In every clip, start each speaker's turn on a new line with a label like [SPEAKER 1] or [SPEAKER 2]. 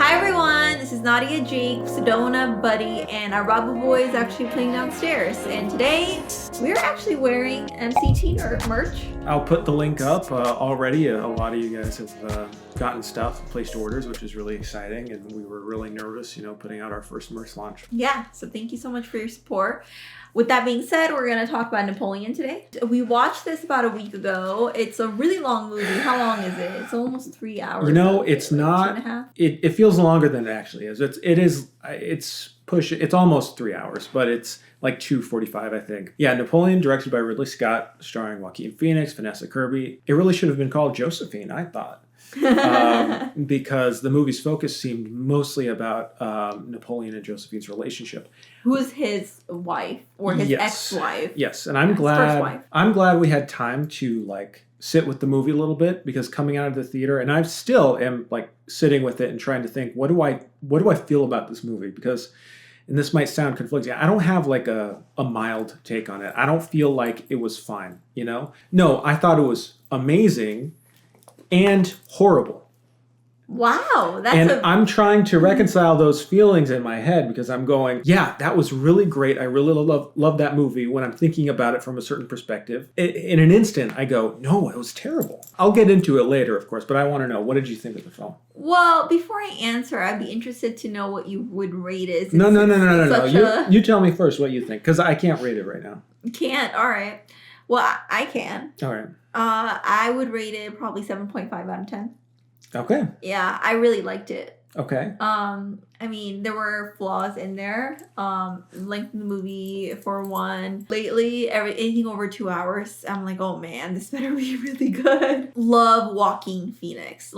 [SPEAKER 1] Hi everyone, this is Nadia and Jake, Sedona, Buddy, and our Baba Boy is actually playing downstairs. And today, we're actually wearing MCT merch.
[SPEAKER 2] I'll put the link up already. A lot of you guys have gotten stuff, placed orders, which is really exciting. And we were really nervous, putting out our first merch launch.
[SPEAKER 1] Yeah, so thank you so much for your support. With that being said, we're going to talk about Napoleon today. We watched this about a week ago. It's a really long movie. How long is it? It's almost 3 hours.
[SPEAKER 2] It's not.
[SPEAKER 1] 2.5.
[SPEAKER 2] It feels longer than it actually is. It's almost 3 hours, but it's like 2:45, I think. Yeah, Napoleon, directed by Ridley Scott, starring Joaquin Phoenix, Vanessa Kirby. It really should have been called Josephine, I thought. Because the movie's focus seemed mostly about Napoleon and Josephine's relationship.
[SPEAKER 1] Who's his wife or his ex-wife?
[SPEAKER 2] Yes, and I'm glad we had time to sit with the movie a little bit, because coming out of the theater, and I still am sitting with it and trying to think, what do I feel about this movie? Because, and this might sound conflicting, I don't have a mild take on it. I don't feel like it was fine, No, I thought it was amazing and horrible.
[SPEAKER 1] Wow.
[SPEAKER 2] I'm trying to reconcile those feelings in my head, because I'm going, yeah, that was really great. I really love that movie when I'm thinking about it from a certain perspective. In an instant, I go, no, it was terrible. I'll get into it later, of course, but I want to know, what did you think of the film?
[SPEAKER 1] Well, before I answer, I'd be interested to know what you would rate it.
[SPEAKER 2] No. You tell me first what you think, because I can't rate it right now.
[SPEAKER 1] You can't? All right. Well, I can.
[SPEAKER 2] All right.
[SPEAKER 1] I would rate it probably 7.5 out of 10.
[SPEAKER 2] Okay.
[SPEAKER 1] Yeah, I really liked it.
[SPEAKER 2] Okay.
[SPEAKER 1] I mean, there were flaws in there. Length of the movie, for one. Lately, anything over 2 hours, I'm like, oh man, this better be really good. Love Joaquin Phoenix.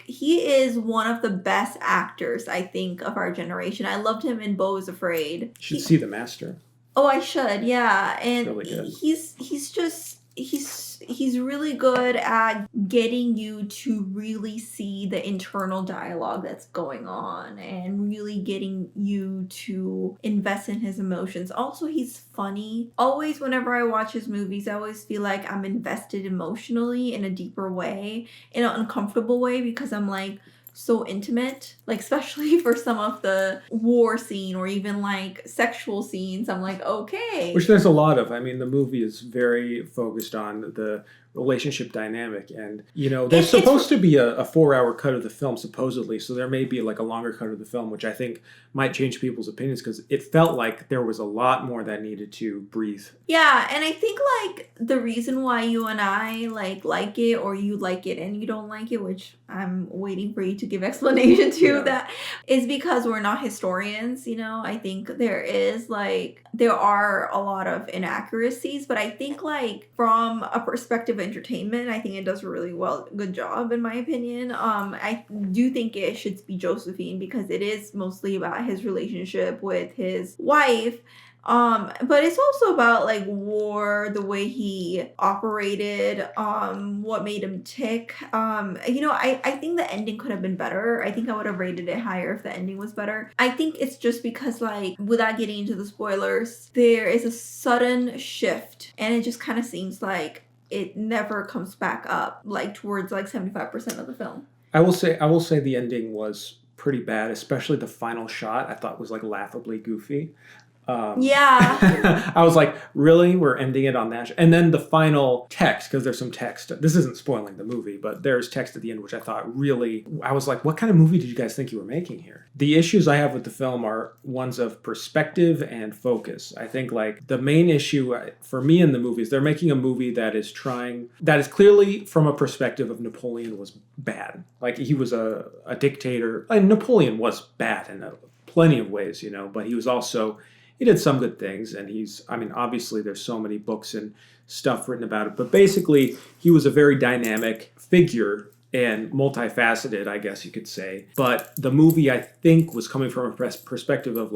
[SPEAKER 1] He is one of the best actors, I think, of our generation. I loved him in Beau is Afraid.
[SPEAKER 2] You should see The Master.
[SPEAKER 1] Oh, I should, yeah. And
[SPEAKER 2] really good.
[SPEAKER 1] He's really good at getting you to really see the internal dialogue that's going on and really getting you to invest in his emotions. Also, he's funny. Always, whenever I watch his movies, I always feel like I'm invested emotionally in a deeper way, in an uncomfortable way, because I'm so intimate, especially for some of the war scene or even sexual scenes. I'm okay.
[SPEAKER 2] Which there's a lot of. I mean, the movie is very focused on the relationship dynamic, and there's supposed to be a 4-hour cut of the film, supposedly, so there may be a longer cut of the film, which I think might change people's opinions, because it felt like there was a lot more that needed to breathe.
[SPEAKER 1] Yeah, and I think the reason why you and I like it, or you like it and you don't like it, which I'm waiting for you to give explanation to, that is because we're not historians. I think there are a lot of inaccuracies, but I think from a perspective of entertainment, I think it does a really good job, in my opinion. I do think it should be Josephine, because it is mostly about his relationship with his wife. But it's also about war, the way he operated, what made him tick. I think the ending could have been better. I think I would have rated it higher if the ending was better. I think it's just because without getting into the spoilers, there is a sudden shift, and it just kind of seems like it never comes back up, towards 75% of the film.
[SPEAKER 2] I will say the ending was pretty bad, especially the final shot. I thought was laughably goofy.
[SPEAKER 1] Yeah.
[SPEAKER 2] I was like, really? We're ending it on that? And then the final text, because there's some text. This isn't spoiling the movie, but there's text at the end, which I thought really, I was like, what kind of movie did you guys think you were making here? The issues I have with the film are ones of perspective and focus. I think the main issue for me in the movie is they're making a movie that is clearly from a perspective of Napoleon was bad. He was a dictator. Napoleon was bad in plenty of ways, but he was also... He did some good things, and obviously there's so many books and stuff written about it, but basically he was a very dynamic figure and multifaceted, I guess you could say. But the movie, I think, was coming from a perspective of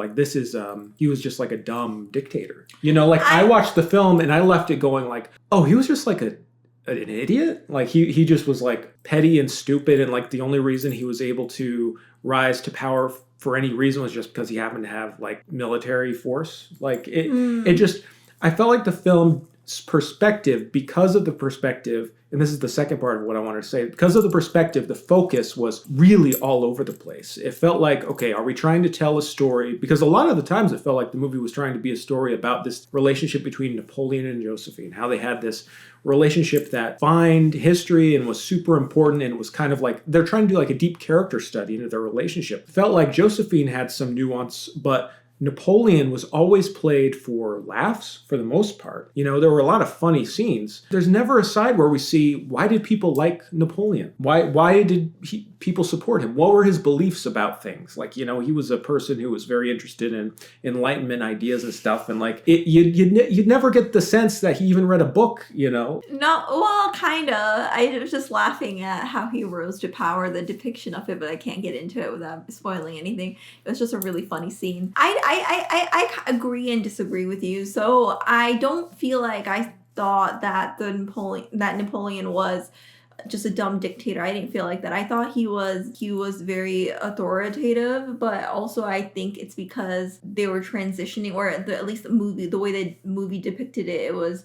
[SPEAKER 2] he was just a dumb dictator. I watched the film and I left it going oh, he was just an idiot. He just was petty and stupid, and the only reason he was able to rise to power for any reason was just because he happened to have military force. It just, I felt like the film perspective, because of the perspective, and this is the second part of what I wanted to say, because of the perspective, the focus was really all over the place. It felt like, okay, are we trying to tell a story? Because a lot of the times it felt like the movie was trying to be a story about this relationship between Napoleon and Josephine, how they had this relationship that defined history and was super important, and it was kind of like they're trying to do like a deep character study into their relationship. It felt like Josephine had some nuance, but Napoleon was always played for laughs for the most part. You know, there were a lot of funny scenes. There's never a side where we see, why did people like Napoleon? Why did people support him? What were his beliefs about things? Like, you know, he was a person who was very interested in Enlightenment ideas and stuff. And like, you'd never get the sense that he even read a book, you know?
[SPEAKER 1] No, well, kind of. I was just laughing at how he rose to power, the depiction of it, but I can't get into it without spoiling anything. It was just a really funny scene. I agree and disagree with you. So I don't feel like I thought that Napoleon was just a dumb dictator. I didn't feel like that. I thought he was very authoritative, but also I think it's because they were transitioning, or at least the way the movie depicted it,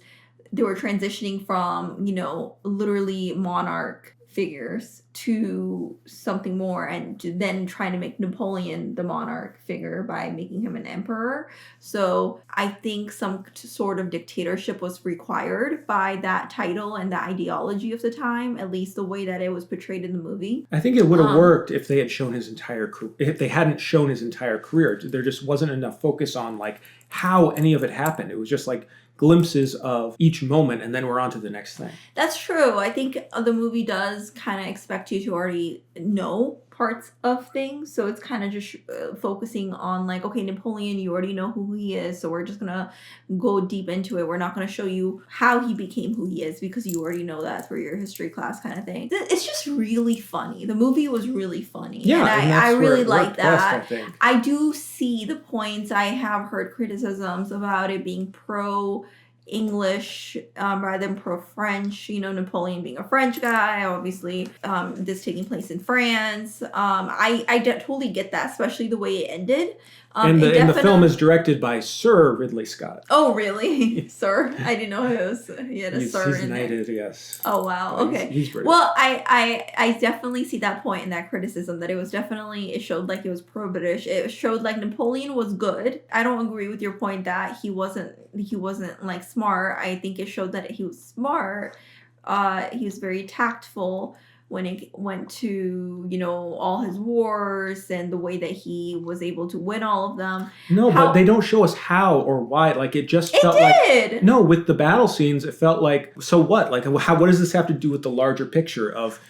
[SPEAKER 1] they were transitioning from, you know, literally monarch figures to something more, and then trying to make Napoleon the monarch figure by making him an emperor. So I think some sort of dictatorship was required by that title and the ideology of the time, at least the way that it was portrayed in the movie.
[SPEAKER 2] I think it would have worked if they had shown if they hadn't shown his entire career. There just wasn't enough focus on like how any of it happened. It was just like glimpses of each moment, and then we're on to the next thing.
[SPEAKER 1] That's true. I think the movie does kind of expect you to already know parts of things, so it's kind of just focusing on like, okay, Napoleon, you already know who he is, so we're just gonna go deep into it. We're not gonna show you how he became who he is, because you already know that through your history class kind of thing. It's just really funny. The movie was really funny.
[SPEAKER 2] Yeah,
[SPEAKER 1] and I really like that.
[SPEAKER 2] Best, I think.
[SPEAKER 1] I do see the points. I have heard criticisms about it being pro English rather than pro-French. You know, Napoleon being a French guy, obviously this taking place in France. I totally get that, especially the way it ended.
[SPEAKER 2] And the film is directed by Sir Ridley Scott.
[SPEAKER 1] Oh, really? Sir? I didn't know he had a Sir
[SPEAKER 2] he's
[SPEAKER 1] in
[SPEAKER 2] knighted,
[SPEAKER 1] there.
[SPEAKER 2] yes.
[SPEAKER 1] Oh, wow. Okay.
[SPEAKER 2] He's British.
[SPEAKER 1] Well, I definitely see that point in that criticism, that it showed like it was pro-British. It showed like Napoleon was good. I don't agree with your point that he wasn't like smart. I think it showed that he was smart. He was very tactful when it went to, you know, all his wars and the way that he was able to win all of them.
[SPEAKER 2] No, but they don't show us how or why. Like, it just felt like... No, with the battle scenes, it felt like, so what? Like, what does this have to do with the larger picture of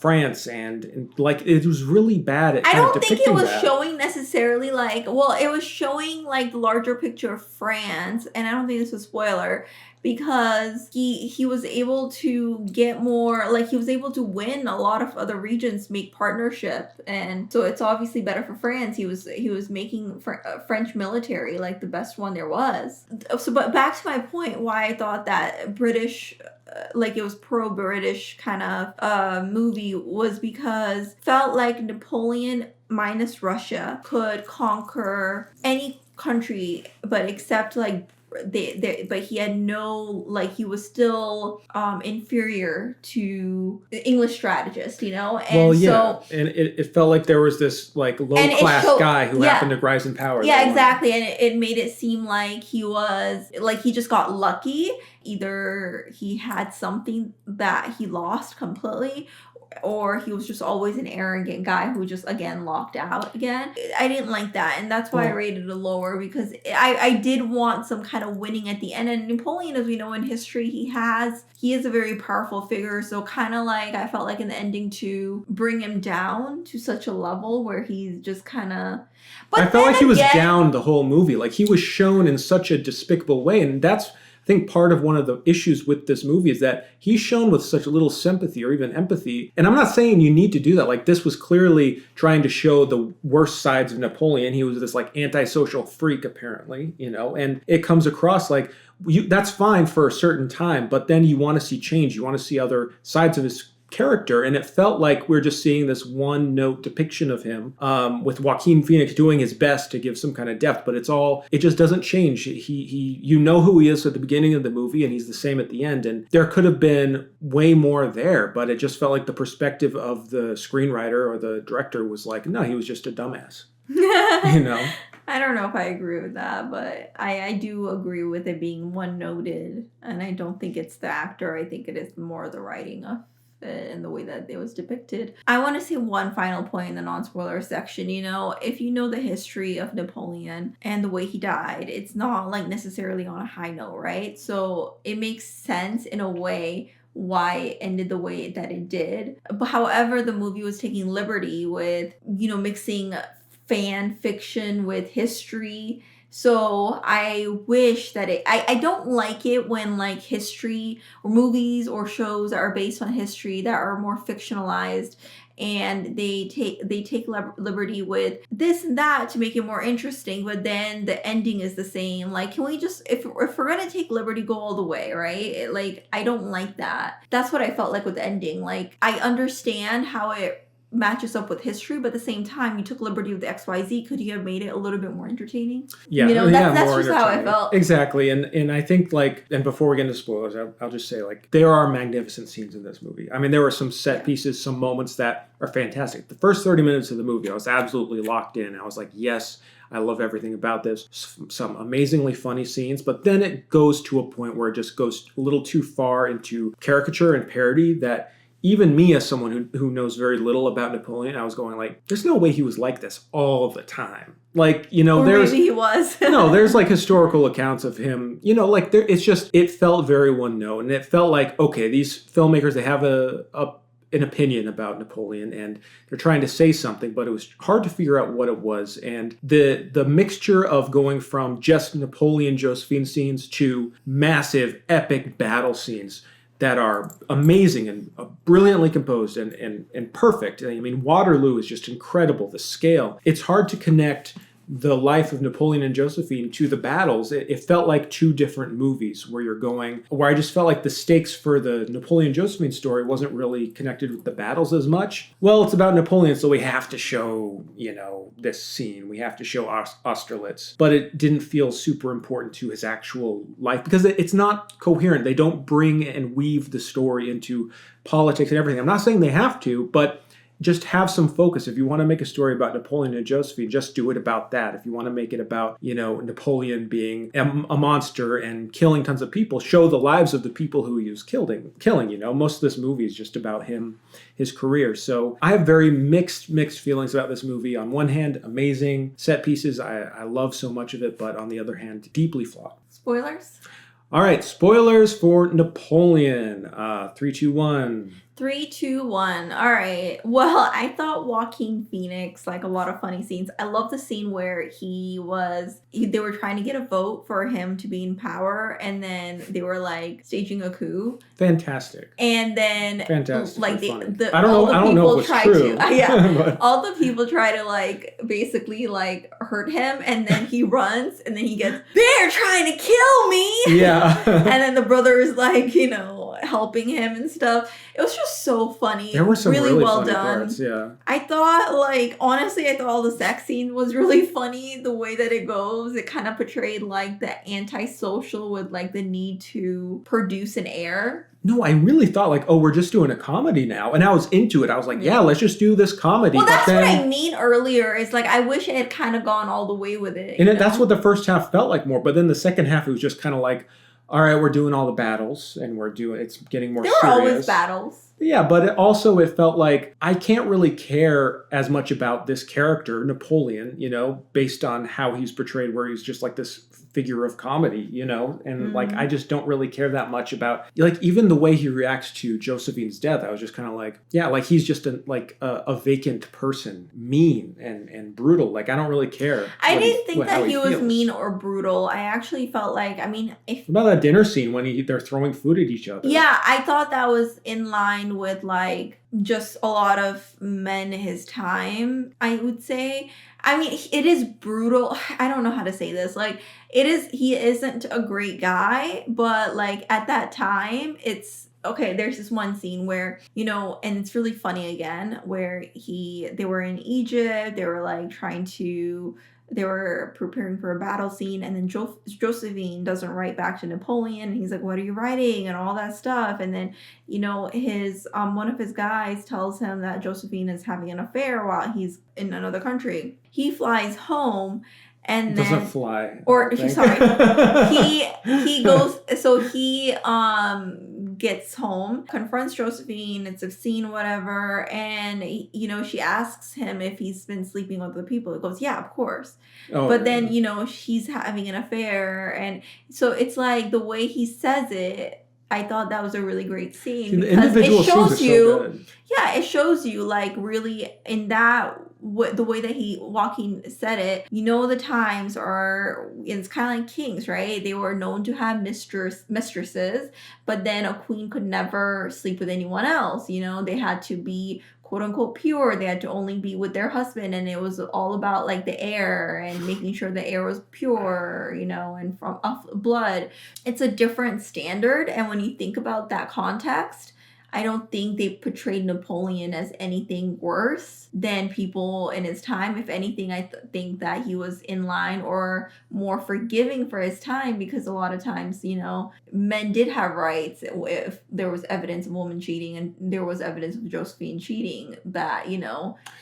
[SPEAKER 2] France? And like, it was really bad at
[SPEAKER 1] I don't think it was
[SPEAKER 2] that.
[SPEAKER 1] showing necessarily like, well, it was showing like the larger picture of France, and I don't think this was a spoiler, because he was able to get more, like he was able to win a lot of other regions, make partnership, and so it's obviously better for France. He was making French military like the best one there was. So, but back to my point, why I thought that British, like it was pro-British kind of movie, was because felt like Napoleon minus Russia could conquer any country, but except like but he had no, like, he was still inferior to the English strategist, you know? And
[SPEAKER 2] well, yeah, so, and it felt like there was this like low-class guy who happened to rise in power.
[SPEAKER 1] Yeah, exactly, and it made it seem like he just got lucky. Either he had something that he lost completely, or he was just always an arrogant guy who just, again, locked out again. I didn't like that, and that's why I rated it lower, because I did want some kind of winning at the end. And Napoleon, as we know in history, he is a very powerful figure, so kind of like, I felt like in the ending to bring him down to such a level where he's just kind of...
[SPEAKER 2] I felt like he was down the whole movie. Like, he was shown in such a despicable way, and that's... I think part of one of the issues with this movie is that he's shown with such little sympathy or even empathy. And I'm not saying you need to do that. Like, this was clearly trying to show the worst sides of Napoleon. He was this like antisocial freak, apparently, you know, and it comes across like that's fine for a certain time, but then you want to see change. You want to see other sides of his character, and it felt like we're just seeing this one note depiction of him, with Joaquin Phoenix doing his best to give some kind of depth, but it just doesn't change. He you know who he is at the beginning of the movie, and he's the same at the end, and there could have been way more there, but it just felt like the perspective of the screenwriter or the director was like, no, he was just a dumbass.
[SPEAKER 1] I don't know if I agree with that, but I do agree with it being one-noted, and I don't think it's the actor. I think it is more the writing of it and the way that it was depicted. I want to say one final point in the non-spoiler section. If you know the history of Napoleon and the way he died, it's not like necessarily on a high note, right? So it makes sense in a way why it ended the way that it did. But however, the movie was taking liberty with, mixing fan fiction with history. So I wish that I don't like it when like history or movies or shows are based on history that are more fictionalized, and they take liberty with this and that to make it more interesting, but then the ending is the same. Like, can we just, if we're gonna take liberty, go all the way, right? Like, I don't like that. That's what I felt like with the ending. Like, I understand how it matches up with history, but at the same time, you took liberty with the XYZ. Could you have made it a little bit more entertaining?
[SPEAKER 2] Yeah,
[SPEAKER 1] that's
[SPEAKER 2] more
[SPEAKER 1] just how I felt.
[SPEAKER 2] Exactly, and I think and before we get into spoilers, I'll just say there are magnificent scenes in this movie. I mean, there were some set pieces, some moments that are fantastic. The first 30 minutes of the movie, I was absolutely locked in. I was like, yes, I love everything about this. Some amazingly funny scenes, but then it goes to a point where it just goes a little too far into caricature and parody that even me, as someone who knows very little about Napoleon, I was going like, there's no way he was like this all the time. Or
[SPEAKER 1] maybe he was.
[SPEAKER 2] No, there's historical accounts of him, it felt very one note. And it felt like, okay, these filmmakers, they have an opinion about Napoleon and they're trying to say something, but it was hard to figure out what it was. And the mixture of going from just Napoleon Josephine scenes to massive epic battle scenes that are amazing and brilliantly composed and perfect. I mean, Waterloo is just incredible, the scale. It's hard to connect the life of Napoleon and Josephine to the battles. It felt like two different movies where I just felt like the stakes for the Napoleon Josephine story wasn't really connected with the battles as much. Well, it's about Napoleon, so we have to show, this scene. We have to show Austerlitz. But it didn't feel super important to his actual life because it's not coherent. They don't bring and weave the story into politics and everything. I'm not saying they have to, but just have some focus. If you want to make a story about Napoleon and Josephine, just do it about that. If you want to make it about, Napoleon being a monster and killing tons of people, show the lives of the people who he was killing. Most of this movie is just about him, his career. So I have very mixed feelings about this movie. On one hand, amazing set pieces. I love so much of it, but on the other hand, deeply flawed.
[SPEAKER 1] Spoilers?
[SPEAKER 2] All right, spoilers for Napoleon. 3, 2, 1.
[SPEAKER 1] 3, 2, 1. All right. Well, I thought Joaquin Phoenix, like a lot of funny scenes. I love the scene where they were trying to get a vote for him to be in power, and then they were like staging a coup.
[SPEAKER 2] Fantastic.
[SPEAKER 1] And then
[SPEAKER 2] fantastic.
[SPEAKER 1] Like
[SPEAKER 2] I don't know if it's true.
[SPEAKER 1] Yeah. All the people try to like basically like hurt him, and then he runs, and then he gets, they're trying to kill me.
[SPEAKER 2] Yeah.
[SPEAKER 1] And then the brother is like, helping him and stuff. It was just so funny.
[SPEAKER 2] There were some really
[SPEAKER 1] well
[SPEAKER 2] funny
[SPEAKER 1] done.
[SPEAKER 2] parts, yeah.
[SPEAKER 1] I thought, honestly, all the sex scene was really funny. The way that it goes, it kind of portrayed like the antisocial with like the need to produce an heir.
[SPEAKER 2] No, I really thought we're just doing a comedy now. And I was into it. I was like, yeah, let's just do this comedy.
[SPEAKER 1] Well, that's what I mean earlier. Is I wish it had kind of gone all the way with it.
[SPEAKER 2] And that's what the first half felt like more. But then the second half, it was just kind of like, all right, we're doing all the battles and it's getting more serious.
[SPEAKER 1] There were always battles.
[SPEAKER 2] Yeah, but it felt like I can't really care as much about this character, Napoleon, based on how he's portrayed, where he's just like this figure of comedy, and I just don't really care that much about even the way he reacts to Josephine's death. I was just kind of like, yeah, he's just a vacant person, mean and brutal. I don't really care.
[SPEAKER 1] I didn't think that he was mean or brutal. I actually felt if
[SPEAKER 2] about that dinner scene when they're throwing food at each other.
[SPEAKER 1] Yeah, I thought that was in line with just a lot of men his time, I would say. I mean, it is brutal. I don't know how to say this. He isn't a great guy, but at that time, okay, there's this one scene where, and it's really funny again, where they were in Egypt, they were like they were preparing for a battle scene, and then Josephine doesn't write back to Napoleon, and he's like, what are you writing, and all that stuff, and then, his, one of his guys tells him that Josephine is having an affair while he's in another country. He flies home, and then
[SPEAKER 2] doesn't fly.
[SPEAKER 1] Or sorry, he goes. So he gets home, confronts Josephine. It's obscene, whatever, and she asks him if he's been sleeping with other people. He goes, yeah, of course.
[SPEAKER 2] Oh,
[SPEAKER 1] but then she's having an affair, and so it's like the way he says it. I thought that was a really great scene because it shows you. Yeah, it shows you like really in that. The way that Joaquin said it, the times it's kind of like kings, right? They were known to have mistresses, but then a queen could never sleep with anyone else. They had to be quote unquote pure. They had to only be with their husband, and it was all about like the air and making sure the air was pure, and from off blood. It's a different standard, and when you think about that context, I don't think they portrayed Napoleon as anything worse than people in his time. If anything, I think that he was in line or more forgiving for his time, because a lot of times, men did have rights. If there was evidence of women cheating and there was evidence of Josephine cheating, that,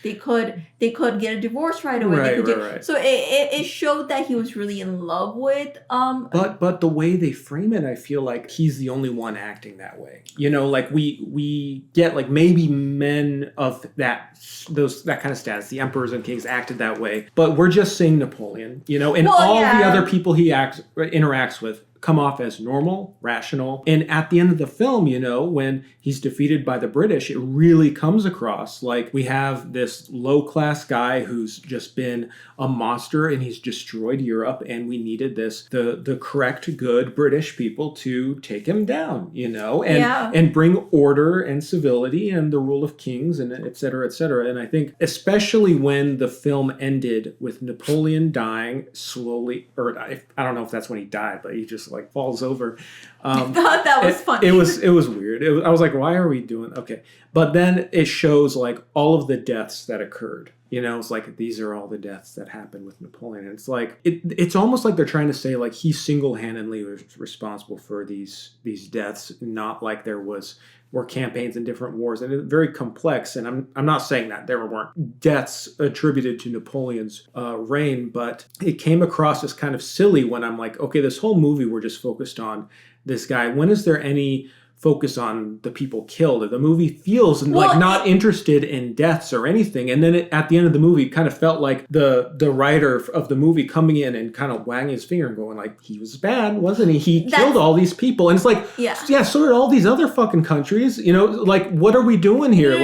[SPEAKER 1] they could get a divorce right away.
[SPEAKER 2] Right.
[SPEAKER 1] So it showed that he was really in love with.
[SPEAKER 2] But the way they frame it, I feel like he's the only one acting that way. Like we get like maybe men of that kind of status, the emperors and kings acted that way, but we're just saying Napoleon, and the other people he interacts with come off as normal, rational. And at the end of the film, when he's defeated by the British, it really comes across like we have this low-class guy who's just been a monster and he's destroyed Europe, and we needed the correct, good British people to take him down, and bring order and civility and the rule of kings and et cetera, et cetera. And I think especially when the film ended with Napoleon dying slowly, or I don't know if that's when he died, but he just like falls over.
[SPEAKER 1] I thought that was funny.
[SPEAKER 2] It was weird. I was like, why are we doing? Okay. But then it shows like all of the deaths that occurred. It's like, these are all the deaths that happened with Napoleon. And it's like, it's almost like they're trying to say like he single-handedly was responsible for these deaths, not like there were campaigns and different wars, and it's very complex. And I'm not saying that there weren't deaths attributed to Napoleon's reign, but it came across as kind of silly when I'm like, okay, this whole movie we're just focused on this guy. When is there any focus on the people killed? The movie feels like not interested in deaths or anything. And then at the end of the movie, it kind of felt like the writer of the movie coming in and kind of wagging his finger and going like, he was bad, wasn't he? He killed all these people. And it's like, yeah, so did all these other fucking countries. Like, what are we doing here?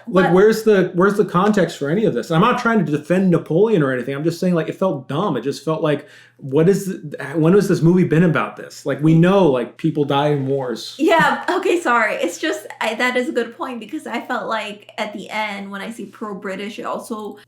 [SPEAKER 2] Where's the context for any of this? And I'm not trying to defend Napoleon or anything. I'm just saying like, it felt dumb. It just felt like, when has this movie been about this? Like, we know like people die in wars.
[SPEAKER 1] Yeah. Okay. Sorry. It's just, that is a good point, because I felt like at the end, when I see pro-British, it also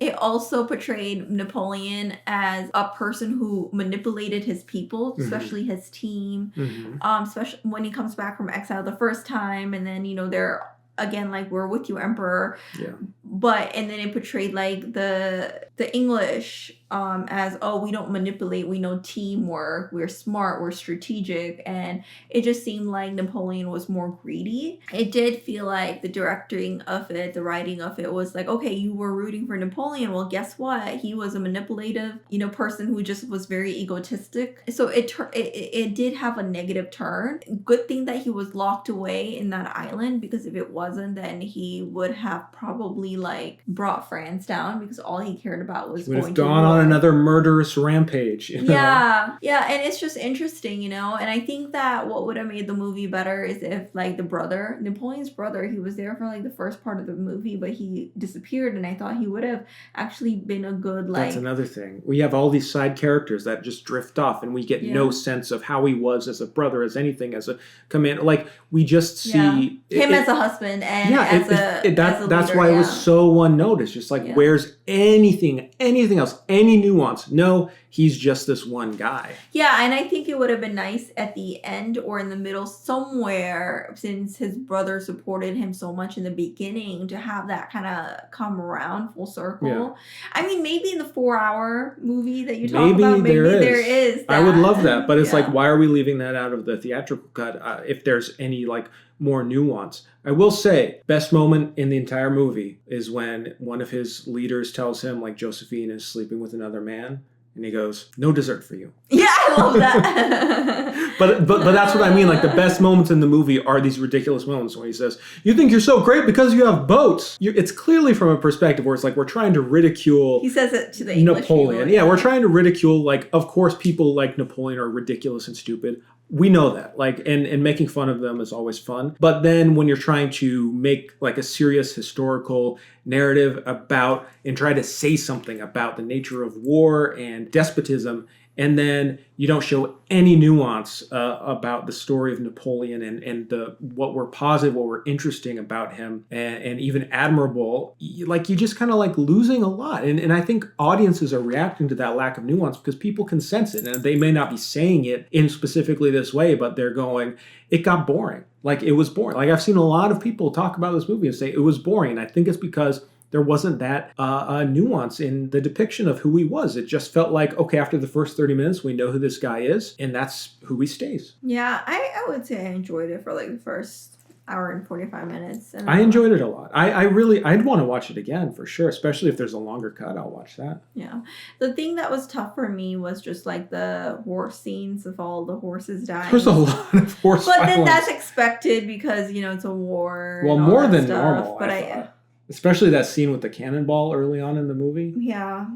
[SPEAKER 1] portrayed Napoleon as a person who manipulated his people, especially his team, especially when he comes back from exile the first time. And then, they're again, like, we're with you, Emperor.
[SPEAKER 2] Yeah.
[SPEAKER 1] But, and then it portrayed like the English as, oh, we don't manipulate, we know teamwork, we're smart, we're strategic. And it just seemed like Napoleon was more greedy. It did feel like the directing of it, the writing of it was like, okay, you were rooting for Napoleon. Well, guess what? He was a manipulative, person who just was very egotistic. So it did have a negative turn. Good thing that he was locked away in that island, because if it wasn't, then he would have probably like brought France down, because all he cared about was going to
[SPEAKER 2] gone on another murderous rampage.
[SPEAKER 1] Yeah, and it's just interesting, and I think that what would have made the movie better is if like Napoleon's brother, he was there for like the first part of the movie, but he disappeared, and I thought he would have actually been a good like.
[SPEAKER 2] That's another thing. We have all these side characters that just drift off, and we get no sense of how he was as a brother, as anything, as a commander. Like, we just see
[SPEAKER 1] him as a husband and as a
[SPEAKER 2] that's
[SPEAKER 1] leader,
[SPEAKER 2] why it was so one note. It's just like, where's anything else, any nuance? No, he's just this one guy.
[SPEAKER 1] Yeah, and I think it would have been nice at the end or in the middle somewhere, since his brother supported him so much in the beginning, to have that kind of come around full circle. Yeah. I mean, maybe in the 4-hour movie that you talk about, maybe there is that.
[SPEAKER 2] I would love that, but it's like, why are we leaving that out of the theatrical cut if there's any like more nuance? I will say, best moment in the entire movie is when one of his leaders tells him like Josephine is sleeping with another man. And he goes, no dessert for you.
[SPEAKER 1] Yeah, I love that.
[SPEAKER 2] but that's what I mean. Like, the best moments in the movie are these ridiculous moments when he says, you think you're so great because you have boats. It's clearly from a perspective where it's like, we're trying to ridicule.
[SPEAKER 1] He says it to the English
[SPEAKER 2] Napoleon. Yeah, we're trying to ridicule, like, of course, people like Napoleon are ridiculous and stupid. We know that, like, and making fun of them is always fun. But then when you're trying to make like a serious historical narrative about and try to say something about the nature of war and despotism, and then you don't show any nuance about the story of Napoleon and what were positive, what were interesting about him, and even admirable, like, you just kind of like losing a lot. And I think audiences are reacting to that lack of nuance because people can sense it. And they may not be saying it in specifically this way, but they're going, it got boring. Like, it was boring. Like, I've seen a lot of people talk about this movie and say it was boring. And I think it's because there wasn't that nuance in the depiction of who he was. It just felt like, okay, after the first 30 minutes, we know who this guy is, and that's who he stays.
[SPEAKER 1] Yeah, I would say I enjoyed it for like the first hour and 45 minutes. And
[SPEAKER 2] I enjoyed it a lot. I'd want to watch it again for sure, especially if there's a longer cut. I'll watch that.
[SPEAKER 1] Yeah. The thing that was tough for me was just like the horse scenes of all the horses dying.
[SPEAKER 2] There's a lot of horse
[SPEAKER 1] But
[SPEAKER 2] violence.
[SPEAKER 1] then that's expected because, you know, it's a war.
[SPEAKER 2] Well, more than normal,
[SPEAKER 1] But
[SPEAKER 2] I thought. Especially that scene with the cannonball early on in the movie.
[SPEAKER 1] Yeah.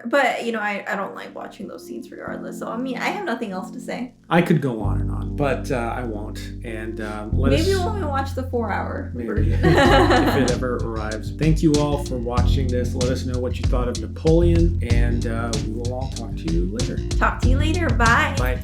[SPEAKER 1] But, you know, I don't like watching those scenes regardless. So, I mean, I have nothing else to say.
[SPEAKER 2] I could go on and on, but I won't. And
[SPEAKER 1] maybe when we watch the 4-hour
[SPEAKER 2] version. If it ever arrives. Thank you all for watching this. Let us know what you thought of Napoleon, and we will all talk to you later.
[SPEAKER 1] Talk to you later. Bye.
[SPEAKER 2] Bye.